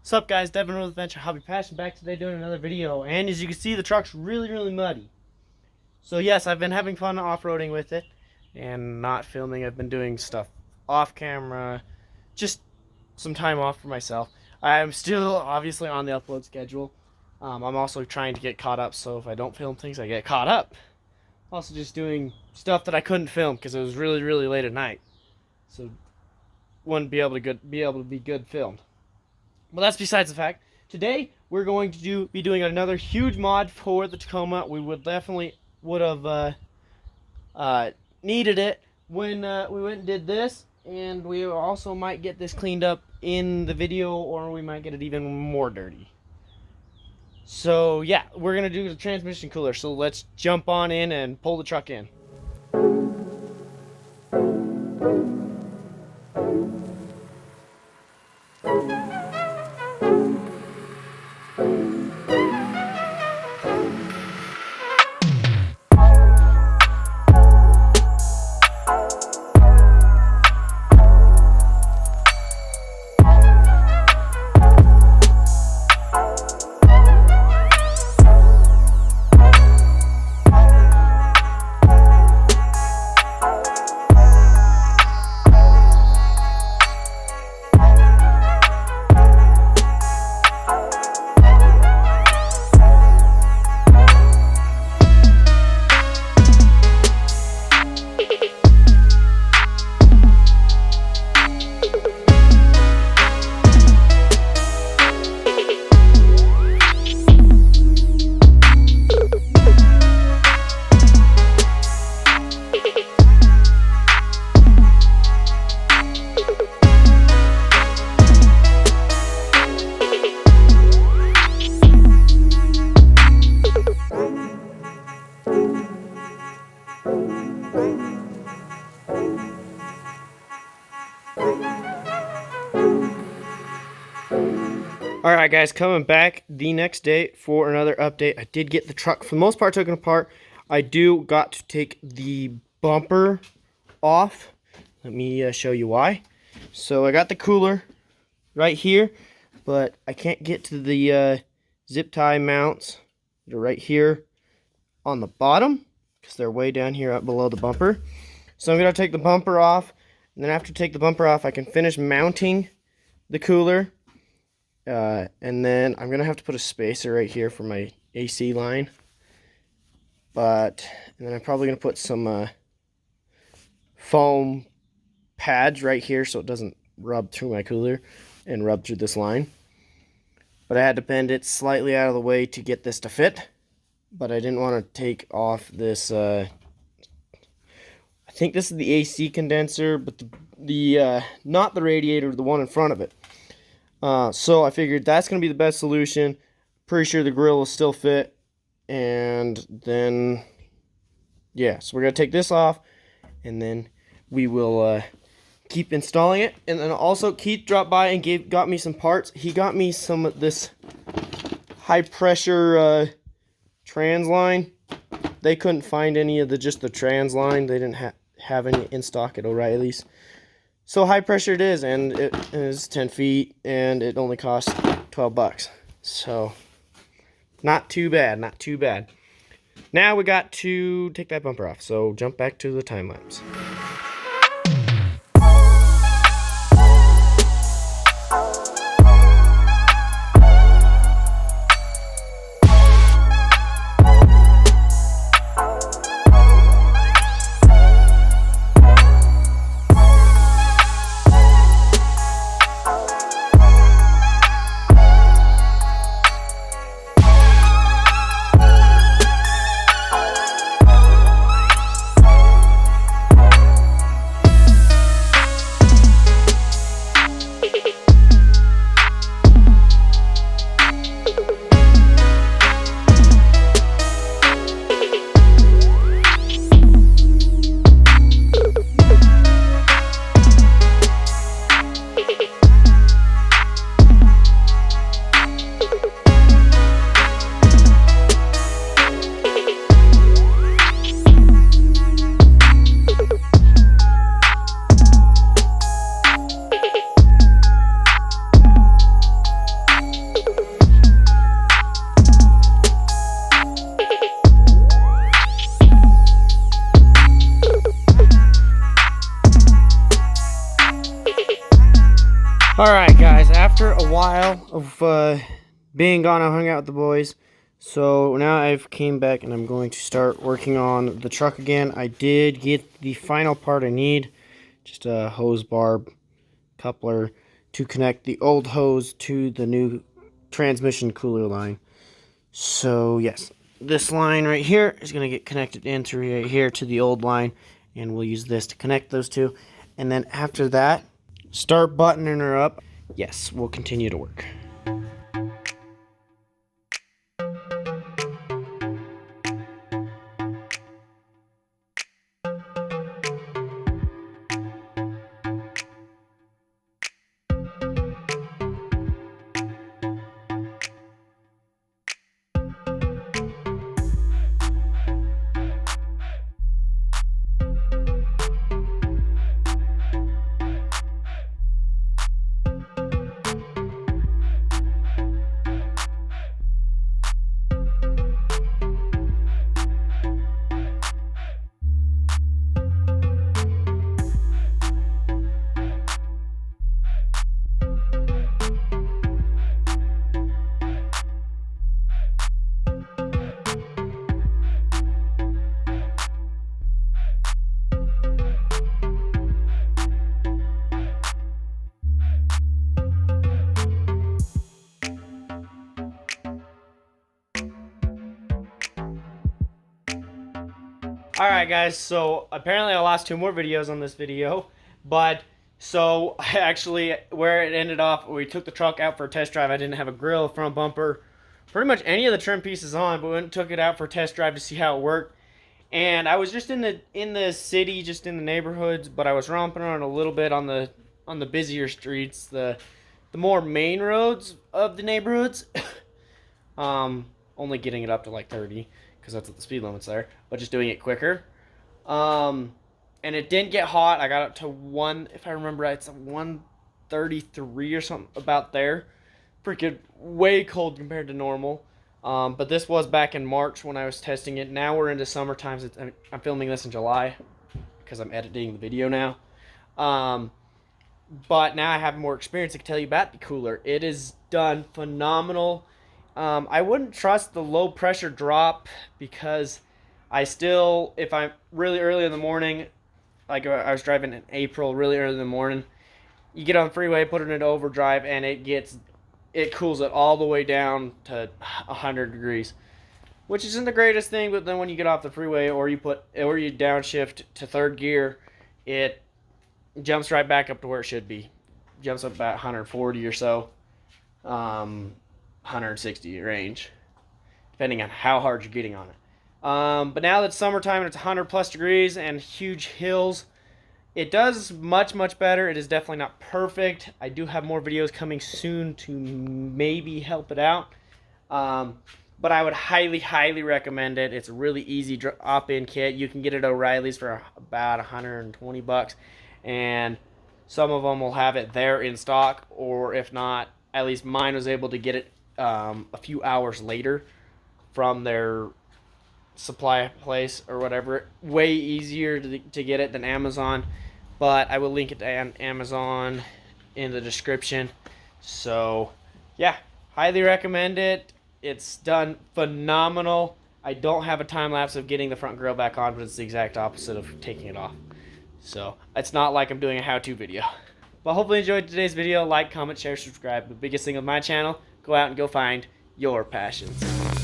What's up, guys? Devin with Adventure Hobby Passion back today doing another video, and as you can see, the truck's really muddy. So yes, I've been having fun off-roading with it and not filming. I've been doing stuff off camera, just some time off for myself. I'm still obviously on the upload schedule. I'm also trying to get caught up, so if I don't film things, I get caught up. Also just doing stuff that I couldn't film because it was really late at night, so wouldn't be able to be good filmed. Well, that's besides the fact. Today we're going to be doing another huge mod for the Tacoma. We would have needed it when we went and did this, and we also might get this cleaned up in the video, or we might get it even more dirty. So yeah, we're gonna do the transmission cooler. So let's jump on in and pull the truck in. Alright guys, coming back the next day for another update. I did get the truck for the most part taken apart. I got to take the bumper off. Let me show you why. So I got the cooler right here, but I can't get to the zip tie mounts. They're right here on the bottom because they're way down here up below the bumper. So I'm going to take the bumper off, and then after I take the bumper off, I can finish mounting the cooler. And then I'm gonna have to put a spacer right here for my AC line, and then I'm probably gonna put some foam pads right here so it doesn't rub through my cooler and rub through this line. But I had to bend it slightly out of the way to get this to fit, but I didn't want to take off this I think this is the AC condenser, but the not the radiator, the one in front of it. So I figured that's going to be the best solution. Pretty sure the grill will still fit. And then, yeah, so we're going to take this off, and then we will keep installing it. And then also, Keith dropped by and got me some parts. He got me some of this high pressure trans line. They couldn't find any of just the trans line. They didn't have any in stock at O'Reilly's. So high pressure it is, and it is 10 feet, and it only costs 12 bucks. So not too bad, not too bad. Now we got to take that bumper off, so jump back to the time lapse. while of being gone. I hung out with the boys. So now I've came back and I'm going to start working on the truck again. I did get the final part I need. Just a hose barb coupler to connect the old hose to the new transmission cooler line. So yes, this line right here is going to get connected in through right here to the old line, and we'll use this to connect those two. And then after that, start buttoning her up. Yes, we'll continue to work. Alright guys, so apparently I lost 2 more videos on this video, but so actually where it ended off, we took the truck out for a test drive. I didn't have a grill, front bumper, pretty much any of the trim pieces on, but we went and took it out for a test drive to see how it worked. And I was just in the city, just in the neighborhoods, but I was romping around a little bit on the busier streets, the more main roads of the neighborhoods. Only getting it up to like 30 because that's what the speed limit's there, but just doing it quicker. And it didn't get hot. I got up to if I remember right, it's a 133 or something about there. Freaking way cold compared to normal. But this was back in March when I was testing it. Now we're into summer times. I'm filming this in July because I'm editing the video now. But now I have more experience. I can tell you about the cooler. It is done phenomenal. I wouldn't trust the low pressure drop because if I'm really early in the morning, like I was driving in April, really early in the morning, you get on the freeway, put it into overdrive, and it cools it all the way down to 100 degrees, which isn't the greatest thing. But then when you get off the freeway or you downshift to 3rd gear, it jumps right back up to where it should be. Jumps up about 140 or so. 160 range, depending on how hard you're getting on it. But now that it's summertime and it's 100 plus degrees and huge hills, it does much better. It is definitely not perfect. I do have more videos coming soon to maybe help it out. But I would highly recommend it. It's a really easy drop-in kit. You can get it at O'Reilly's for about $120, and some of them will have it there in stock, or if not, at least mine was able to get it a few hours later from their supply place or whatever. Way easier to get it than Amazon, but I will link it to Amazon in the description. So yeah, highly recommend it. It's done phenomenal. I don't have a time lapse of getting the front grill back on, but it's the exact opposite of taking it off. So it's not like I'm doing a how-to video. But hopefully you enjoyed today's video. Like, comment, share, subscribe. The biggest thing on my channel, go out and go find your passions.